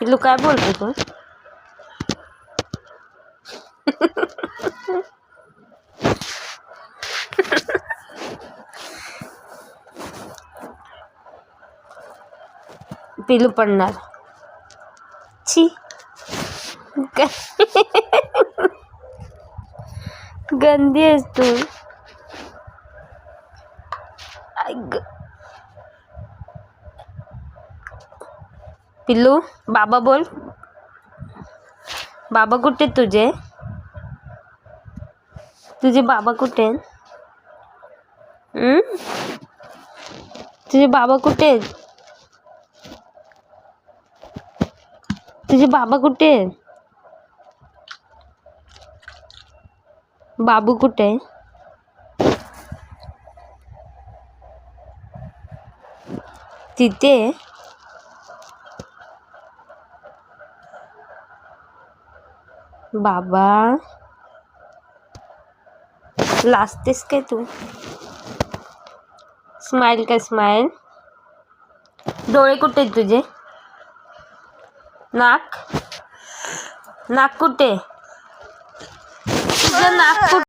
पिल्लू काय बोलतो तू? पिल्लू पडणार. छी गंदी आहेस तू. पिल्लू बाबा बोल. बाबा कुठे तुझे? तुझे बाबा कुठे? तुझे बाबा कुठे? तुझे बाबा कुठे? बाबू कुठे? तिथे. बाबा लाजतेस काय तू? स्माइल काय स्माइल? डोळे कुठे तुझे? नाक कुठे? तुझं नाक कुठे?